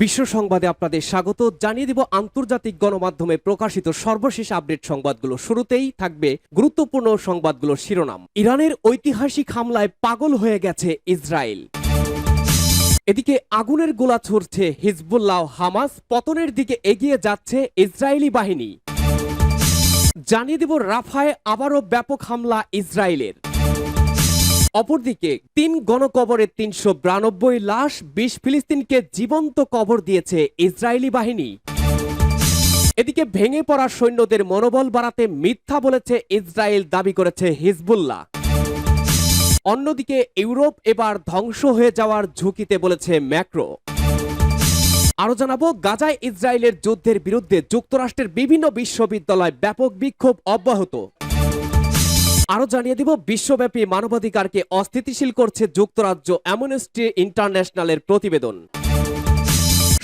বিশ্ব সংবাদে আপনাদের স্বাগত জানিয়ে দিব আন্তর্জাতিক গণমাধ্যমে প্রকাশিত সর্বশেষ আপডেট সংবাদগুলো। শুরুতেই থাকবে গুরুত্বপূর্ণ সংবাদগুলোর শিরোনাম। ইরানের ঐতিহাসিক হামলায় পাগল হয়ে গেছে ইসরায়েল। এদিকে আগুনের গোলা ছুড়ছে হিজবুল্লাহ, হামাস পতনের দিকে এগিয়ে যাচ্ছে ইসরায়েলি বাহিনী। জানিয়ে দিব রাফায় আবারও ব্যাপক হামলা ইসরায়েলের। অপরদিকে ৩ গণকবরে ৩৯২ লাশ, ২০ ফিলিস্তিনকে জীবন্ত কবর দিয়েছে ইসরায়েলি বাহিনী। এদিকে ভেঙে পড়া সৈন্যদের মনোবল বাড়াতে মিথ্যা বলেছে ইসরায়েল, দাবি করেছে হিজবুল্লাহ। অন্যদিকে ইউরোপ এবার ধ্বংস হয়ে যাওয়ার ঝুঁকিতে বলেছে ম্যাক্রো। আরো জানাবো গাজায় ইসরায়েলের যুদ্ধের বিরুদ্ধে যুক্তরাষ্ট্রের বিভিন্ন বিশ্ববিদ্যালয় ব্যাপক বিক্ষোভ অব্যাহত। আরো জানিয়ে দিব বিশ্বব্যাপী মানবাধিকারকে অস্থিতিশীল করছে যুক্তরাজ্য, অ্যামনেস্টি ইন্টারন্যাশনালের প্রতিবেদন।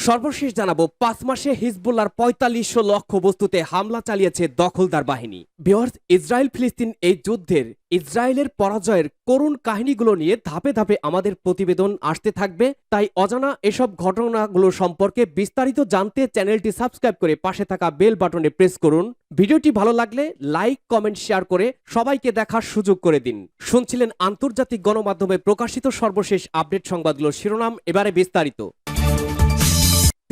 সর্বশেষ জানাবো ৫ মাসে হিজবুল্লাহর ৪৫০০ লক্ষ্যবস্তুতে হামলা চালিয়েছে দখলদার বাহিনী। ভিউয়ার্স, ইসরায়েল ফিলিস্তিন এই যুদ্ধের ইসরায়েলের পরাজয়ের করুণ কাহিনীগুলো নিয়ে ধাপে ধাপে আমাদের প্রতিবেদন আসতে থাকবে, তাই অজানা এসব ঘটনাগুলো সম্পর্কে বিস্তারিত জানতে চ্যানেলটি সাবস্ক্রাইব করে পাশে থাকা বেল বাটনে প্রেস করুন। ভিডিওটি ভালো লাগলে লাইক, কমেন্ট, শেয়ার করে সবাইকে দেখার সুযোগ করে দিন। শুনছিলেন আন্তর্জাতিক গণমাধ্যমে প্রকাশিত সর্বশেষ আপডেট সংবাদগুলোর শিরোনাম, এবারে বিস্তারিত।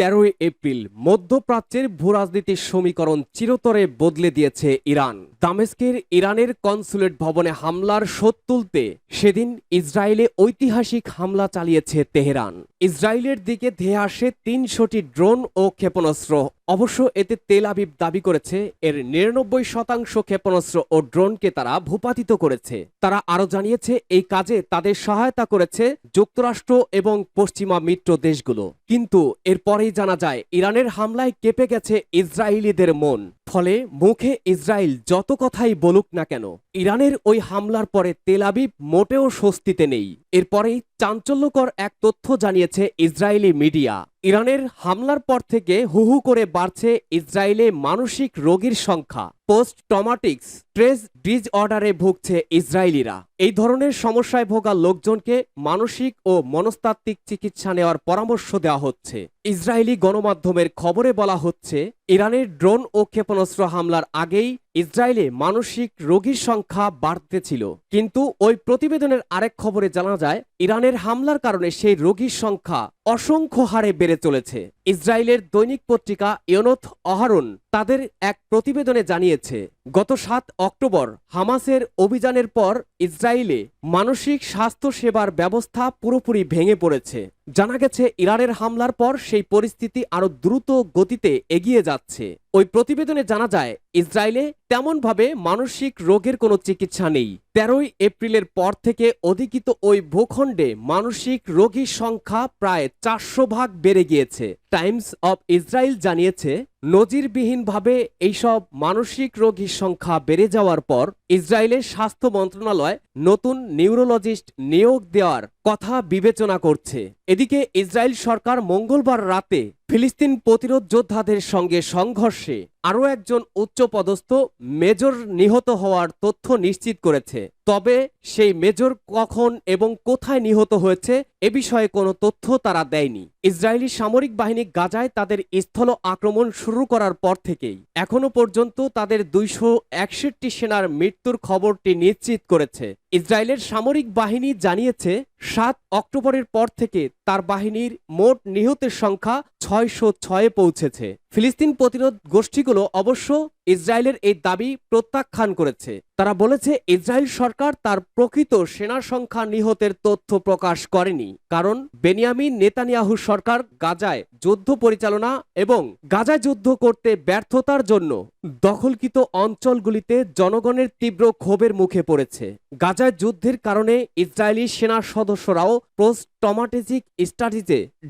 ১৩ এপ্রিল মধ্যপ্রাচ্যের ভূরাজনীতির সমীকরণ চিরতরে বদলে দিয়েছে ইরান। দামেস্কের ইরানের কনসুলেট ভবনে হামলার শোধ তুলতে সেদিন ইসরায়েলে ঐতিহাসিক হামলা চালিয়েছে তেহরান। ইসরায়েলের দিকে ধেয়ে আসে ৩০০টি ড্রোন ও ক্ষেপণাস্ত্র। অবশ্য এতে তেল আবিব দাবি করেছে এর ৯৯% ক্ষেপণাস্ত্র ও ড্রোনকে তারা ভূপাতিত করেছে। তারা আরো জানিয়েছে এই কাজে তাদের সহায়তা করেছে যুক্তরাষ্ট্র এবং পশ্চিমা মিত্র দেশগুলো। কিন্তু এরপরেই জানা যায় ইরানের হামলায় কেঁপে গেছে ইসরায়েলিদের মন। ফলে মুখে ইসরায়েল যত কথাই বলুক না কেন, ইরানের ওই হামলার পরে তেল আবিব মোটেও স্বস্তিতে নেই। এরপরেই চাঞ্চল্যকর এক তথ্য জানিয়েছে ইসরায়েলি মিডিয়া। ইরানের হামলার পর থেকে হু হু করে বাড়ছে ইসরায়েলে মানসিক রোগীর সংখ্যা। পোস্ট ট্রমাটিক স্ট্রেস ডিসঅর্ডারে ভুগছে ইসরায়েলিরা। এই ধরনের সমস্যায় ভোগা লোকজনকে মানসিক ও মনস্তাত্ত্বিক চিকিৎসা নেওয়ার পরামর্শ দেওয়া হচ্ছে। ইসরায়েলি গণমাধ্যমের খবরে বলা হচ্ছে ইরানের ড্রোন ও ক্ষেপণাস্ত্র হামলার আগেই ইসরায়েলে মানসিক রোগীর সংখ্যা বাড়তেছিল। কিন্তু ওই প্রতিবেদনের আরেক খবরে জানা যায় ইরানের হামলার কারণে সেই রোগীর সংখ্যা অসংখ্য হারে বেড়ে চলেছে। ইসরায়েলের দৈনিক পত্রিকা ইয়নোথ আহরণ তাদের এক প্রতিবেদনে জানিয়েছে গত ৭ অক্টোবর হামাসের অভিযানের পর ইসরায়েলে মানসিক স্বাস্থ্য সেবার ব্যবস্থা পুরোপুরি ভেঙে পড়েছে। জানা গেছে ইরানের হামলার পর সেই পরিস্থিতি আরো দ্রুত গতিতে এগিয়ে যাচ্ছে। ওই প্রতিবেদনে জানা যায় ইসরায়েলে তেমনভাবে মানসিক রোগের কোনো চিকিৎসা নেই। ১৩ এপ্রিলের পর থেকে অধিকৃত ওই ভূখণ্ডে মানসিক রোগীর সংখ্যা প্রায় ৪০০ ভাগ বেড়ে গিয়েছে। টাইমস অব ইসরায়েল জানিয়েছে নজিরবিহীনভাবে এইসব মানসিক রোগীর সংখ্যা বেড়ে যাওয়ার পর ইসরায়েলের স্বাস্থ্য মন্ত্রণালয় নতুন নিউরোলজিস্ট নিয়োগ দেওয়ার কথা বিবেচনা করছে। এদিকে ইসরায়েল সরকার মঙ্গলবার রাতে ফিলিস্তিন প্রতিরোধ যোদ্ধাদের সঙ্গে সংঘর্ষে আরও একজন উচ্চপদস্থ মেজর নিহত হওয়ার তথ্য নিশ্চিত করেছে। তবে সেই মেজর কখন এবং কোথায় নিহত হয়েছে এ বিষয়ে কোনো তথ্য তারা দেয়নি। ইসরায়েলি সামরিক বাহিনী গাজায় তাদের স্থল আক্রমণ শুরু করার পর থেকেই এখনো পর্যন্ত তাদের ২৬১ সেনার মৃত্যুর খবরটি নিশ্চিত করেছে। ইসরায়েলের সামরিক বাহিনী জানিয়েছে ৭ অক্টোবরের পর থেকে তার বাহিনীর মোট নিহতের সংখ্যা ৬০৬-এ পৌঁছেছে। ফিলিস্তিন প্রতিরোধ গোষ্ঠীগুলো অবশ্য ইসরায়েলের এই দাবি প্রত্যাখ্যান করেছে। তারা বলেছে ইসরায়েল সরকার তার প্রকৃত সেনা সংখ্যা নিহতের তথ্য প্রকাশ করেনি, কারণ বেনিয়ামিন নেতানিয়াহু সরকার গাজায় যুদ্ধ পরিচালনা এবং গাজায় যুদ্ধ করতে ব্যর্থতার জন্য দখলকৃত অঞ্চলগুলিতে জনগণের তীব্র ক্ষোভের মুখে পড়েছে। গাজায় যুদ্ধের কারণে ইসরায়েলি সেনা সদস্যরাও পোস্ট ট্রমাটিক স্ট্রেস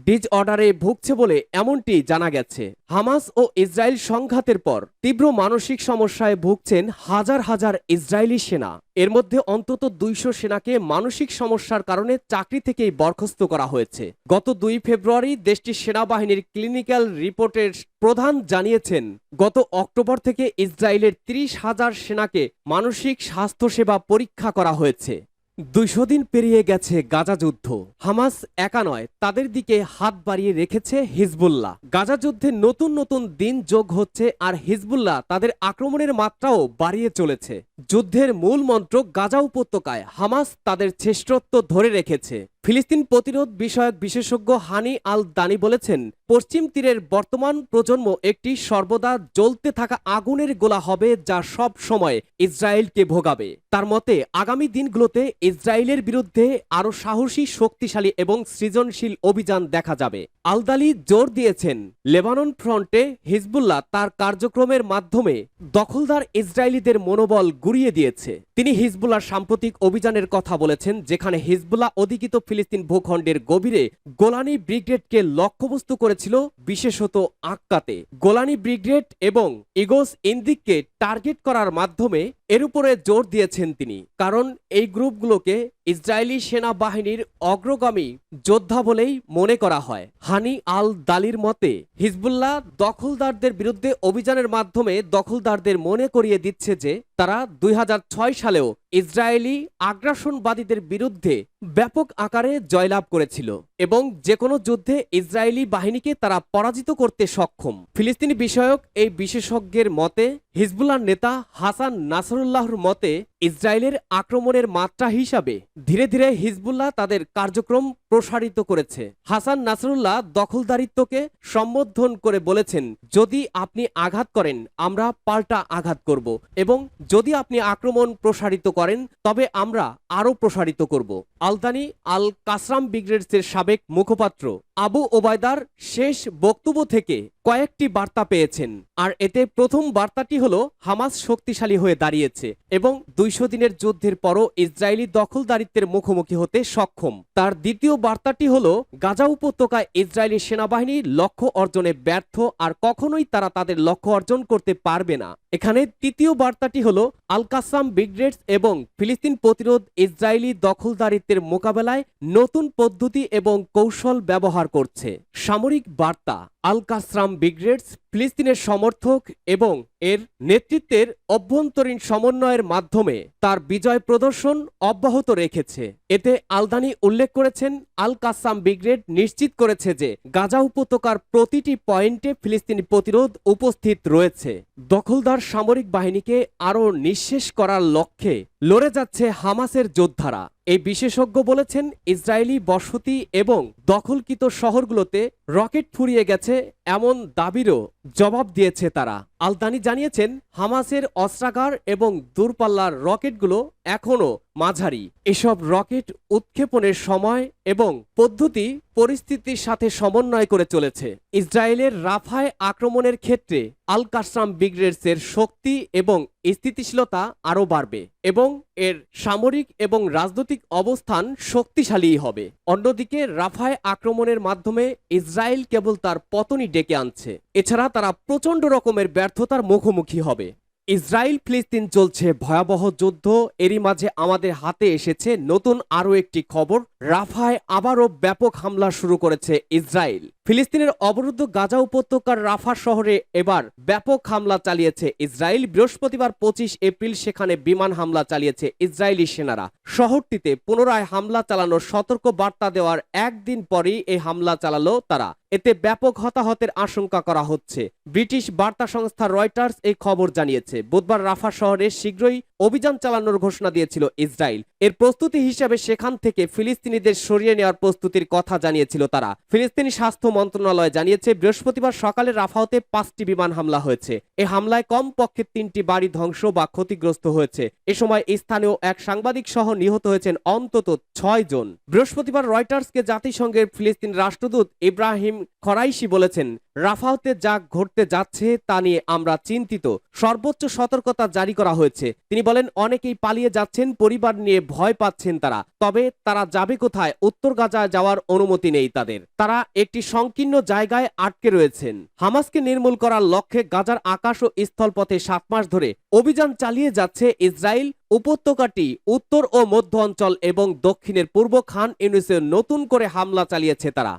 ডিসঅর্ডারে ভুগছে বলে এমনটি জানা গেছে। হামাস ও ইসরায়েল সংঘাতের পর তীব্র মানসিক সমস্যায় ভুগছেন হাজার হাজার ইসরায়েলি সেনা। এর মধ্যে অন্তত ২০০ সেনাকে মানসিক সমস্যার কারণে চাকরি থেকেই বরখাস্ত করা হয়েছে। গত ২ ফেব্রুয়ারি দেশটির সেনাবাহিনীর ক্লিনিক্যাল রিপোর্টের প্রধান জানিয়েছেন গত অক্টোবর থেকে ইসরায়েলের ৩০,০০০ সেনাকে মানসিক স্বাস্থ্যসেবা পরীক্ষা করা হয়েছে। 200 দিন পেরিয়ে গেছে গাজা যুদ্ধ। হামাস একা নয়, তাদের দিকে হাত বাড়িয়ে রেখেছে হিজবুল্লাহ। গাজা যুদ্ধে নতুন নতুন দিন যোগ হচ্ছে, আর হিজবুল্লাহ তাদের আক্রমণের মাত্রাও বাড়িয়ে চলেছে। যুদ্ধের মূল মন্ত্র গাজা উপত্যকায় হামাস তাদের শ্রেষ্ঠত্ব ধরে রেখেছে। ফিলিস্তিন প্রতিরোধ বিষয়ক বিশেষজ্ঞ হানি আল দানি বলেছেন, পশ্চিম তীরের বর্তমান প্রজন্ম একটি সর্বদা জ্বলতে থাকা আগুনের গোলা হবে, যা সব সময় ইসরায়েলকে ভোগাবে। তার মতে আগামী দিনগুলোতে ইসরায়েলের বিরুদ্ধে আরও সাহসী, শক্তিশালী এবং সৃজনশীল অভিযান দেখা যাবে। আলদালি জোর দিয়েছেন, লেবানন ফ্রন্টে হিজবুল্লাহ তার কার্যক্রমের মাধ্যমে দখলদার ইসরায়েলিদের মনোবল গুঁড়িয়ে দিয়েছে। তিনি হিজবুল্লাহর সাম্প্রতিক অভিযানের কথা বলেছেন, যেখানে হিজবুল্লাহ অধিকৃত ফিলিস্তিন ভূখণ্ডের গভীরে গোলানি ব্রিগেডকে লক্ষ্যবস্তু করেছিল, বিশেষত আক্কাতে। গোলানি ব্রিগেড এবং ইগোস ইন্দিককে টার্গেট করার মাধ্যমে এর উপরে জোর দিয়েছেন তিনি, কারণ এই গ্রুপগুলোকে ইসরায়েলি সেনাবাহিনীর অগ্রগামী যোদ্ধা বলেই মনে করা হয়। হানি আল দালির মতে, হিজবুল্লাহ দখলদারদের বিরুদ্ধে অভিযানের মাধ্যমে দখলদারদের মনে করিয়ে দিচ্ছে যে তারা 2006 সালেও ইসরায়েলি আগ্রাসনবাদীদের বিরুদ্ধে ব্যাপক আকারে জয়লাভ করেছিল এবং যে কোনো যুদ্ধে ইসরায়েলি বাহিনীকে তারা পরাজিত করতে সক্ষম। ফিলিস্তিনি বিষয়ক এই বিশেষজ্ঞের মতে, হিজবুল্লাহর নেতা হাসান নাসরুল্লাহর মতে, ইসরায়েলের আক্রমণের মাত্রা হিসাবে ধীরে ধীরে হিজবুল্লাহ তাদের কার্যক্রম প্রসারিত করেছে। হাসান নাসরুল্লাহ দখলদারিত্বকে সম্বোধন করে বলেছেন, যদি আপনি আঘাত করেন আমরা পাল্টা আঘাত করব, এবং যদি আপনি আক্রমণ প্রসারিত করেন তবে আমরা আরও প্রসারিত করব। আলদানি আল কাসরাম ব্রিগেডসের সাবেক মুখপাত্র আবু ওবায়দার শেষ বক্তব্য থেকে কয়েকটি বার্তা পেয়েছেন, আর এতে প্রথম বার্তাটি হলো হামাস শক্তিশালী হয়ে দাঁড়িয়েছে এবং 200 দিনের যুদ্ধের পরও ইসরায়েলি দখলদারিত্বের মুখোমুখি হতে সক্ষম। তার দ্বিতীয় বার্তাটি হলো গাজা উপত্যকায় ইসরায়েলি সেনাবাহিনী লক্ষ্য অর্জনে ব্যর্থ, আর কখনোই তারা তাদের লক্ষ্য অর্জন করতে পারবে না। এখানে তৃতীয় বার্তাটি হলো আল কাসাম ব্রিগেডস এবং ফিলিস্তিন প্রতিরোধ ইসরায়েলি দখলদারিত্বের মোকাবেলায় নতুন পদ্ধতি এবং কৌশল ব্যবহার করছে। সামরিক বার্তা, আল কাসরাম ব্রিগেডস ফিলিস্তিনের সমর্থক এবং এর নেতৃত্বের অভ্যন্তরীণ সমন্বয়ের মাধ্যমে তার বিজয় প্রদর্শন অব্যাহত রেখেছে। এতে আলদানি উল্লেখ করেছেন, আল কাসাম ব্রিগেড নিশ্চিত করেছে যে গাজা উপত্যকার প্রতিটি পয়েন্টে ফিলিস্তিনি প্রতিরোধ উপস্থিত রয়েছে। দখলদার সামরিক বাহিনীকে আরও নিঃশেষ করার লক্ষ্যে লড়ে যাচ্ছে হামাসের যোদ্ধারা। এই বিশেষজ্ঞ বলেছেন, ইসরায়েলি বসতি এবং দখলকৃত শহরগুলোতে রকেট ফুরিয়ে গেছে এমন দাবিরও জবাব দিয়েছে তারা। আলদানি জানিয়েছেন, হামাসের অস্ত্রাগার এবং দূরপাল্লার রকেটগুলো এখনও মাঝারি। এসব রকেট উৎক্ষেপণের সময় এবং পদ্ধতি পরিস্থিতির সাথে সমন্বয় করে চলেছে। ইসরায়েলের রাফায় আক্রমণের ক্ষেত্রে আল কাসরাম ব্রিগেডসের শক্তি এবং স্থিতিশীলতা আরও বাড়বে এবং এর সামরিক এবং রাজনৈতিক অবস্থান শক্তিশালী হবে। অন্যদিকে রাফায় আক্রমণের মাধ্যমে ইসরায়েল কেবল তার পতনই ডেকে আনছে, এছাড়া তারা প্রচণ্ড রকমের ব্যর্থতার মুখোমুখি হবে। ইসরায়েল ফিলিস্তিন চলছে ভয়াবহ যুদ্ধ। এরই মাঝে আমাদের হাতে এসেছে নতুন আরও একটি খবর, রাফায় আবারও ব্যাপক হামলা শুরু করেছে ইসরায়েল। ফিলিস্তিনের অবরুদ্ধ গাজা উপত্যকার রাফা শহরে এবার ব্যাপক হামলা চালিয়েছে ইসরায়েল। বৃহস্পতিবার 25 এপ্রিল সেখানে বিমান হামলা চালিয়েছে ইসরায়েলি সেনারা। শহরটিতে পুনরায় হামলা চালানোর সতর্ক বার্তা দেওয়ার একদিন পরেই এই হামলা চালালো তারা। এতে ব্যাপক হতাহতের আশঙ্কা করা হচ্ছে। ব্রিটিশ বার্তা সংস্থা রয়টার্স এই খবর জানিয়েছে। বুধবার রাফা শহরে শীঘ্রই অভিযান চালানোর ঘোষণা দিয়েছিল ইসরায়েল। এর প্রস্তুতি হিসেবে সেখান থেকে ফিলিস্তিনিদের সরিয়ে নেওয়ার প্রস্তুতির কথা জানিয়েছিল তারা। ফিলিস্তিনি স্বাস্থ্য মন্ত্রণালয় জানিয়েছে, বৃহস্পতিবার সকালে রাফাতে 5টি বিমান হামলা হয়েছে। এই হামলায় কমপক্ষে 3টি বাড়ি ধ্বংস বা ক্ষতিগ্রস্ত হয়েছে। এ সময় স্থানীয় এক সাংবাদিক সহ নিহত হয়েছেন অন্তত 6 জন। বৃহস্পতিবার রয়টার্সকে জাতিসংঘের ফিলিস্তিন রাষ্ট্রদূত ইব্রাহিম খরাইশি বলেছেন, রাফাতে যা ঘটতে যাচ্ছে তা নিয়ে আমরা চিন্তিত। সর্বোচ্চ সতর্কতা জারি করা হয়েছে। তিনি বলেন, অনেকেই পালিয়ে যাচ্ছেন, পরিবার নিয়ে ভয় পাচ্ছেন তারা। তবে তারা যাবে কোথায়? উত্তর গাজায় যাওয়ার অনুমতি নেই তাদের। তারা একটি সংকীর্ণ জায়গায় আটকে রয়েছেন। হামাসকে নির্মূল করার লক্ষ্যে গাজার আকাশ ও স্থলপথে 7 মাস ধরে অভিযান চালিয়ে যাচ্ছে ইসরায়েল। উপত্যকাটি উত্তর ও মধ্য অঞ্চল এবং দক্ষিণের পূর্ব খান ইউনিসে নতুন করে হামলা চালিয়েছে তারা।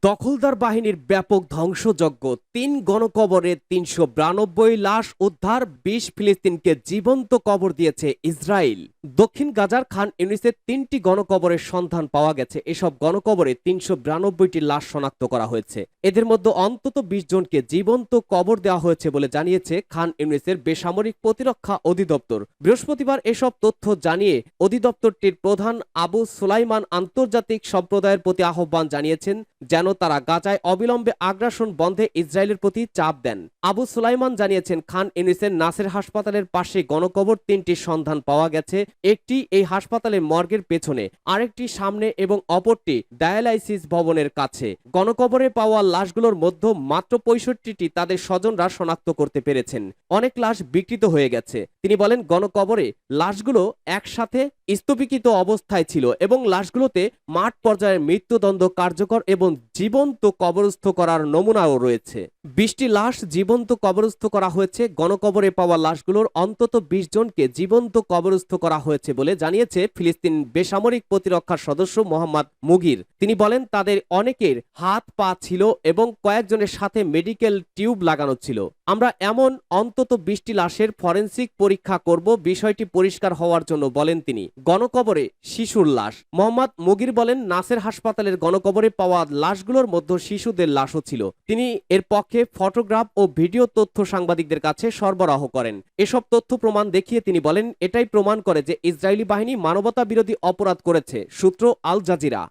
দখলদার বাহিনীর ব্যাপক ধ্বংসযজ্ঞ, 3 গণকবরে 392 লাশ উদ্ধার, 20 ফিলিস্তিনকে জীবন্ত কবর দিয়েছে ইসরায়েল। দক্ষিণ গাজার খান ইউনিসের 3টি গণকবরের সন্ধান পাওয়া গেছে। এসব গণকবরে 392টি লাশ শনাক্ত করা হয়েছে। এদের মধ্যে অন্তত 20 জনকে জীবন্ত কবর দেওয়া হয়েছে বলে জানিয়েছে খান ইউনিসের বেসামরিক প্রতিরক্ষা অধিদপ্তর। বৃহস্পতিবার এসব তথ্য জানিয়ে অধিদপ্তরটির প্রধান আবু সুলাইমান আন্তর্জাতিক সম্প্রদায়ের প্রতি আহ্বান জানিয়েছেন যেন তারা গাজায় অবিলম্বে আগ্রাসন বন্ধে ইসরায়েলের প্রতি চাপ দেন। আবু সুলাইমান জানিয়েছেন খান ইউনিসের নাসের হাসপাতালের পাশে গণকবর 3টির সন্ধান পাওয়া গেছে। একটি এই হাসপাতালের মর্গের পেছনে, আরেকটি সামনে এবং অপরটি ডায়ালাইসিস ভবনের কাছে। গণকবরে পাওয়া লাশগুলোর মধ্যে মাত্র 65টি তাদের স্বজনরা শনাক্ত করতে পেরেছেন। অনেক লাশ বিকৃত হয়ে গেছে। তিনি বলেন গণকবরে লাশগুলো একসাথে স্তূপীকৃত অবস্থায় ছিল এবং লাশগুলোতে মাঠ পর্যায়ের মৃত্যুদণ্ড কার্যকর এবং জীবন্ত কবরস্থ করার নমুনাও রয়েছে। 20টি লাশ জীবন্ত কবরস্থ করা হয়েছে। গণকবরে পাওয়া লাশগুলোর অন্তত 20 জনকে জীবন্ত কবরস্থ করা হয়েছে বলে জানিয়েছে ফিলিস্তিন বেসামরিক প্রতিরক্ষার সদস্য মোহাম্মদ মুগির। তিনি বলেন তাদের অনেকের হাত পা ছিল এবং কয়েকজনের সাথে মেডিকেল টিউব লাগানো ছিল। আমরা এমন অন্তত 20টি লাশের ফরেনসিক পরীক্ষা করব, বিষয়টি পরিষ্কার হওয়ার জন্য বলেন তিনি। গণকবরে শিশুর লাশ। মোহাম্মদ মুগির বলেন নাসের হাসপাতালের গণকবরে পাওয়া লাশগুলোর মধ্যে শিশুদের লাশও ছিল। তিনি এর পক্ষে ফটোগ্রাফ ও ভিডিও তথ্য সাংবাদিকদের কাছে সরবরাহ করেন। এসব তথ্য প্রমাণ দেখিয়ে তিনি বলেন এটাই প্রমাণ করে যে ইসরায়েলি বাহিনী মানবতা বিরোধী অপরাধ করেছে। সূত্র আল জাজিরা।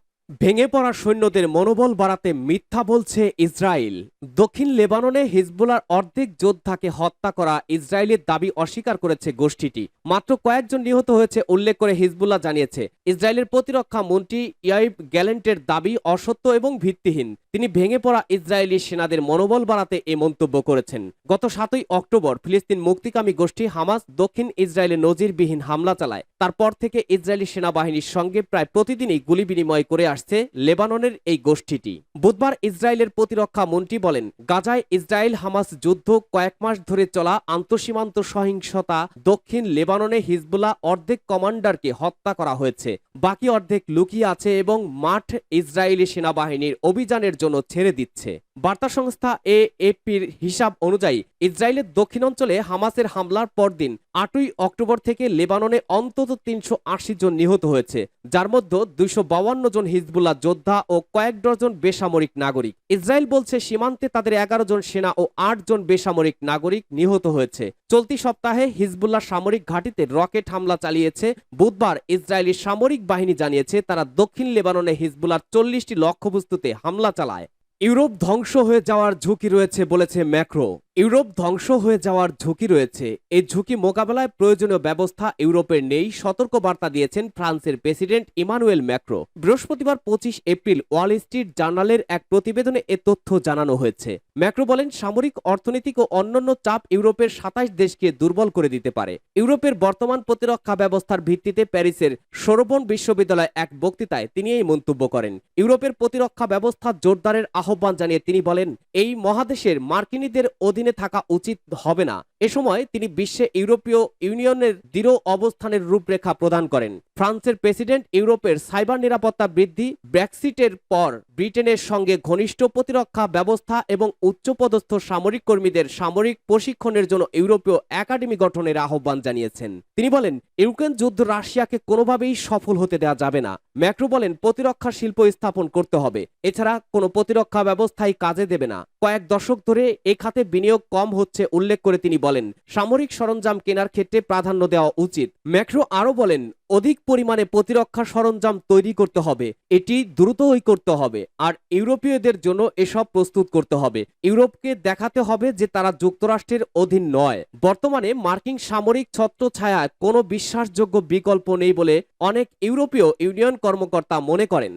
ভেঙে পড়া সৈন্যদের মনোবল বাড়াতে মিথ্যা বলছে ইসরায়েল। দক্ষিণ লেবাননে হিজবুলার অর্ধেক যোদ্ধাকে হত্যা করা ইসরায়েলের দাবি অস্বীকার করেছে গোষ্ঠীটি। মাত্র কয়েকজন নিহত হয়েছে উল্লেখ করে হিজবুল্লাহ জানিয়েছে ইসরায়েলের প্রতিরক্ষা মন্ত্রী ইয়াইব গ্যালেন্টের দাবি অসত্য এবং ভিত্তিহীন। তিনি ভেঙে পড়া ইসরায়েলি সেনাদের মনোবল বাড়াতে এ মন্তব্য করেছেন। গত 7ই অক্টোবর ফিলিস্তিন মুক্তিকামী গোষ্ঠী হামাস দক্ষিণ ইসরায়েলে নজিরবিহীন হামলা চালায়। তারপর থেকে ইসরায়েলি সেনাবাহিনীর সঙ্গে প্রায় প্রতিদিনই গুলি বিনিময় করে আসছে লেবাননের এই গোষ্ঠীটি। বুধবার ইসরায়েলের প্রতিরক্ষা মন্ত্রী বলেন গাজায় ইসরায়েল হামাস যুদ্ধ কয়েক মাস ধরে চলা আন্তঃসীমান্ত সহিংসতা। দক্ষিণ লেবাননে হিজবুল্লাহ অর্ধেক কমান্ডারকে হত্যা করা হয়েছে, বাকি অর্ধেক লুকিয়ে আছে এবং মাঠ ইসরায়েলি সেনাবাহিনীর অভিযানের জন্য ছেড়ে দিচ্ছে। বার্তা সংস্থা এএপির হিসাব অনুযায়ী ইসরায়েলের দক্ষিণাঞ্চলে হামাসের হামলার পরদিন 8ই অক্টোবর থেকে লেবাননে অন্তত 380 জন নিহত হয়েছে, যার মধ্যে 252 জন হিজবুল্লাহ যোদ্ধা ও কয়েক ডজন বেসামরিক নাগরিক। ইসরায়েল বলছে সীমান্তে তাদের 11 জন সেনা ও 8 জন বেসামরিক নাগরিক নিহত হয়েছে। চলতি সপ্তাহে হিজবুল্লাহ সামরিক ঘাঁটিতে রকেট হামলা চালিয়েছে। বুধবার ইসরায়েলি সামরিক বাহিনী জানিয়েছে তারা দক্ষিণ লেবাননে হিজবুল্লাহর 40টি লক্ষ্যবস্তুতে হামলা চালায়। ইউরোপ ধ্বংস হয়ে যাওয়ার ঝুঁকি রয়েছে বলেছে ম্যাক্রো। ইউরোপ ধ্বংস হয়ে যাওয়ার ঝুঁকি রয়েছে। এই ঝুঁকি মোকাবেলায় প্রয়োজনীয় ব্যবস্থা ইউরোপের নেই, সতর্ক বার্তা দিয়েছেন ফ্রান্সের প্রেসিডেন্ট ইমানুয়েল ম্যাক্রো। বৃহস্পতিবার 25 এপ্রিল ওয়াল স্ট্রিট জার্নালের এক প্রতিবেদনে এ তথ্য জানানো হয়েছে। ম্যাক্রো বলেন সামরিক, অর্থনৈতিক ও অন্যান্য চাপ ইউরোপের 27 দেশকে দুর্বল করে দিতে পারে। ইউরোপের বর্তমান প্রতিরক্ষা ব্যবস্থার ভিত্তিতে প্যারিসের সোরবন বিশ্ববিদ্যালয়ে এক বক্তৃতায় তিনি এই মন্তব্য করেন। ইউরোপের প্রতিরক্ষা ব্যবস্থা জোরদারের আহ্বান জানিয়ে তিনি বলেন এই মহাদেশের মার্কিনীদের অধীনে থাকা উচিত হবে না। এ সময় তিনি বিশ্বে ইউরোপীয় ইউনিয়নের দৃঢ় অবস্থানের রূপরেখা প্রদান করেন। ফ্রান্সের প্রেসিডেন্ট ইউরোপের সাইবার নিরাপত্তা বৃদ্ধি, ব্রেক্সিটের পর ব্রিটেনের সঙ্গে ঘনিষ্ঠ প্রতিরক্ষা ব্যবস্থা এবং উচ্চপদস্থ সামরিক কর্মীদের সামরিক প্রশিক্ষণের জন্য ইউরোপীয় একাডেমি গঠনের আহ্বান জানিয়েছেন। তিনি বলেন ইউক্রেন যুদ্ধ রাশিয়াকে কোনোভাবেই সফল হতে দেওয়া যাবে না। ম্যাক্রো বলেন প্রতিরক্ষা শিল্প স্থাপন করতে হবে, এছাড়া কোনো প্রতিরক্ষা ব্যবস্থাই কাজে দেবে না। কয়েক দশক ধরে এ খাতে বিনিয়োগ কম হচ্ছে উল্লেখ করে তিনি বলেন সামরিক সরঞ্জাম কেনার ক্ষেত্রে প্রাধান্য দেওয়া উচিত। ম্যাক্রো আরও বলেন অধিক পরিমাণে প্রতিরক্ষা সরঞ্জাম তৈরি করতে হবে, এটি দ্রুতই করতে হবে, আর ইউরোপীয়দের জন্য এসব প্রস্তুত করতে হবে। ইউরোপকে দেখাতে হবে যে তারা যুক্তরাষ্ট্রের অধীন নয়। বর্তমানে মার্কিন সামরিক ছত্রছায়ায় কোনো বিশ্বাসযোগ্য বিকল্প নেই বলে অনেক ইউরোপীয় ইউনিয়ন কর্মকর্তা মনে করেন।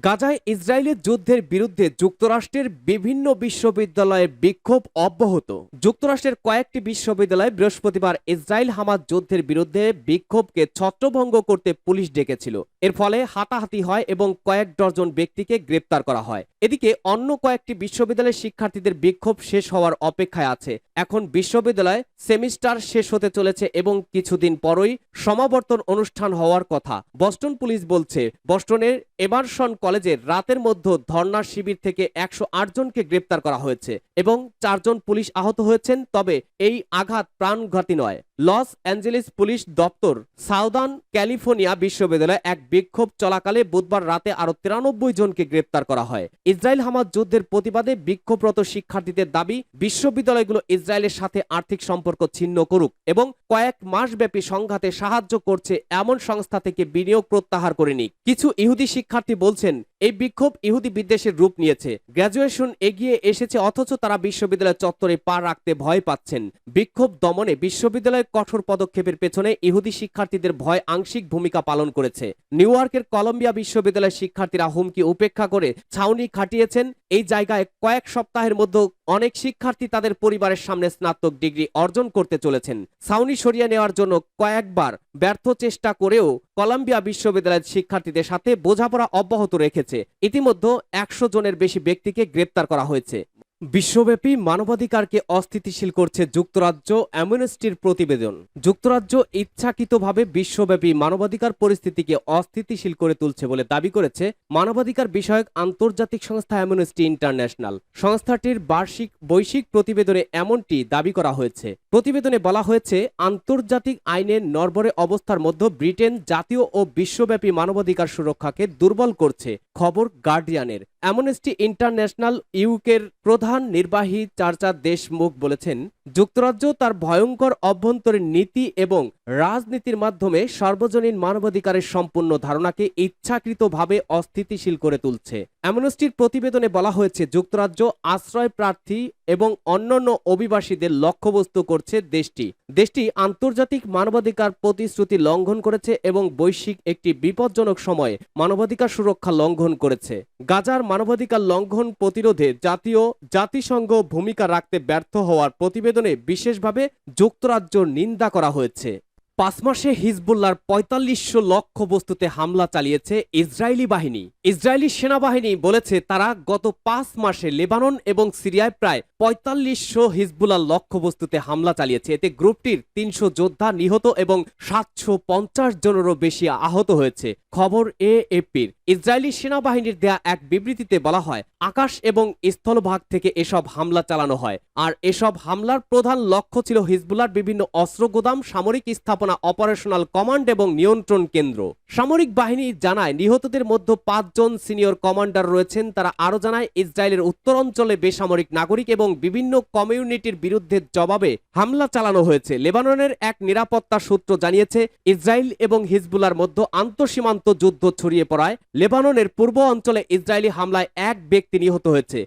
গাজায় ইসরায়েলের যুদ্ধের বিরুদ্ধে যুক্তরাষ্ট্রের বিভিন্ন বিশ্ববিদ্যালয়ে বিক্ষোভ অব্যাহত। যুক্তরাষ্ট্রের কয়েকটি বিশ্ববিদ্যালয়ে বৃহস্পতিবার ইসরায়েল হামাস যুদ্ধের বিরুদ্ধে বিক্ষোভকে ছত্রভঙ্গ করতে পুলিশ ডেকেছিল। এর ফলে হাতাহাতি হয় এবং কয়েক ডজন ব্যক্তিকে গ্রেপ্তার করা হয়। এদিকে অন্য কয়েকটি বিশ্ববিদ্যালয়ের শিক্ষার্থীদের বিক্ষোভ শেষ হওয়ার অপেক্ষায় আছে। এখন বিশ্ববিদ্যালয় সেমিস্টার শেষ হতে চলেছে এবং কিছুদিন পরই সমাবর্তন অনুষ্ঠান হওয়ার কথা। বস্টন পুলিশ বলছে বস্টনের এমারসন কলেজের রাতের মধ্যে ধর্ণা শিবির থেকে 108 জনকে গ্রেপ্তার করা হয়েছে এবং 4 জন পুলিশ আহত হয়েছেন। তবে এই আঘাত প্রাণঘাতী নয়। লস অ্যাঞ্জেলেস পুলিশ দপ্তর সাউদার্ন ক্যালিফোর্নিয়া বিশ্ববিদ্যালয়ে এক বিক্ষোভ চলাকালে বুধবার রাতে আরো 93 জনকে গ্রেপ্তার করা হয়। ইসরায়েল হামাস যুদ্ধের প্রতিবাদে বিক্ষোভরত শিক্ষার্থীদের দাবি, বিশ্ববিদ্যালয়গুলো ইসরায়েলের সাথে আর্থিক সম্পর্ক ছিন্ন করুক এবং কয়েক মাসব্যাপী সংঘাতে সাহায্য করছে এমন সংস্থা থেকে বিনিয়োগ প্রত্যাহার করে নিক। কিছু ইহুদি শিক্ষার্থী বলছেন, এই বিক্ষোভ ইহুদি বিদ্বেষের রূপ নিয়েছে। গ্র্যাজুয়েশন এগিয়ে এসেছে অথচ তারা বিশ্ববিদ্যালয় চত্বরে পা রাখতে ভয় পাচ্ছেন। বিক্ষোভ দমনে বিশ্ববিদ্যালয়ের কঠোর পদক্ষেপের পেছনে ইহুদি শিক্ষার্থীদের ভয় আংশিক ভূমিকা পালন করেছে। নিউ ইয়র্কের কলম্বিয়া বিশ্ববিদ্যালয়ের শিক্ষার্থীরা হুমকি উপেক্ষা করে ছাউনি খাটিয়েছেন। এই জায়গায় কয়েক সপ্তাহের মধ্যে অনেক শিক্ষার্থী তাদের পরিবারের সামনে স্নাতক ডিগ্রি অর্জন করতে চলেছেন। ছাউনি সরিয়ে নেওয়ার জন্য কয়েকবার ব্যর্থ চেষ্টা করেও কলম্বিয়া বিশ্ববিদ্যালয়ের শিক্ষার্থীদের সাথে বোঝাপড়া অব্যাহত রেখেছে। ইতিমধ্যে 100 জনের বেশি ব্যক্তিকে গ্রেপ্তার করা হয়েছে। বিশ্বব্যাপী মানবাধিকারকে অস্থিতিশীল করছে যুক্তরাজ্য অ্যামনেস্টির প্রতিবেদন। যুক্তরাজ্য ইচ্ছাকৃতভাবে বিশ্বব্যাপী মানবাধিকার পরিস্থিতিকে অস্থিতিশীল করে তুলছে বলে দাবি করেছে মানবাধিকার বিষয়ক আন্তর্জাতিক সংস্থা অ্যামনেস্টি ইন্টারন্যাশনাল। সংস্থাটির বৈশ্বিক প্রতিবেদনে এমনটি দাবি করা হয়েছে। প্রতিবেদনে বলা হয়েছে, আন্তর্জাতিক আইনের নড়বড়ে অবস্থার মধ্যে ব্রিটেন জাতীয় ও বিশ্বব্যাপী মানবাধিকার সুরক্ষাকে দুর্বল করছে। খবর গার্ডিয়ানের। অ্যামনেস্টি ইন্টারন্যাশনাল ইউকের প্রধান নির্বাহী চার্চার দেশমুখ বলেছেন, যুক্তরাজ্য তার ভয়ঙ্কর অভ্যন্তরীণ নীতি এবং রাজনীতির মাধ্যমে সর্বজনীন মানবাধিকারের সম্পূর্ণ ধারণাকে ইচ্ছাকৃতভাবে অস্থিতিশীল করে তুলছে। অ্যামনেস্টির প্রতিবেদনে বলা হয়েছে, যুক্তরাজ্য আশ্রয় প্রার্থী এবং অন্যান্য অভিবাসীদের লক্ষ্যবস্তু করছে দেশটি আন্তর্জাতিক মানবাধিকার প্রতিশ্রুতি লঙ্ঘন করেছে এবং বৈশ্বিক একটি বিপজ্জনক সময়ে মানবাধিকার সুরক্ষা লঙ্ঘন করেছে। গাজার মানবাধিকার লঙ্ঘন প্রতিরোধে জাতিসংঘ ভূমিকা রাখতে ব্যর্থ হওয়ার প্রতিবেদনে বিশেষভাবে যুক্তরাজ্যর নিন্দা করা হয়েছে। 5 মাসে হিজবুল্লাহর 4500 লক্ষ্যবস্তুতে হামলা চালিয়েছে ইসরায়েলি বাহিনী। ইসরায়েলি সেনাবাহিনী বলেছে, তারা গত 5 মাসে লেবানন এবং সিরিয়ায় প্রায় 4500 হিজবুল্লাহর লক্ষ্যবস্তুতে হামলা চালিয়েছে। এতে গ্রুপটির 300 যোদ্ধা নিহত এবং 750 জনেরও বেশি আহত হয়েছে। খবর এএফপির। ইসরায়েলি সেনাবাহিনীর দেয়া এক বিবৃতিতে বলা হয়, আকাশ এবং স্থলভাগ থেকে এসব হামলা চালানো হয়। আর এসব হামলার প্রধান লক্ষ্য ছিল হিজবুল্লাহর বিভিন্ন অস্ত্র গোদাম, সামরিক স্থাপনা, অপারেশনাল কমান্ড এবং নিয়ন্ত্রণ কেন্দ্র। সামরিক বাহিনী জানায়, নিহতদের মধ্যে 5 জন সিনিয়র কমান্ডার রয়েছেন। তারা আরও জানায়, ইসরায়েলের উত্তরাঞ্চলে বেসামরিক নাগরিক এবং বিভিন্ন কমিউনিটির বিরুদ্ধে জবাবে হামলা চালানো হয়েছে। লেবাননের এক নিরাপত্তা সূত্র জানিয়েছে, ইসরায়েল এবং হিজবুল্লাহর মধ্যে আন্তঃসীমান্ত যুদ্ধ ছড়িয়ে পড়ায় লেবাননের পূর্ব অঞ্চলে ইসরায়েলি হামলায় এক ব্যক্তি নিহত হয়েছে।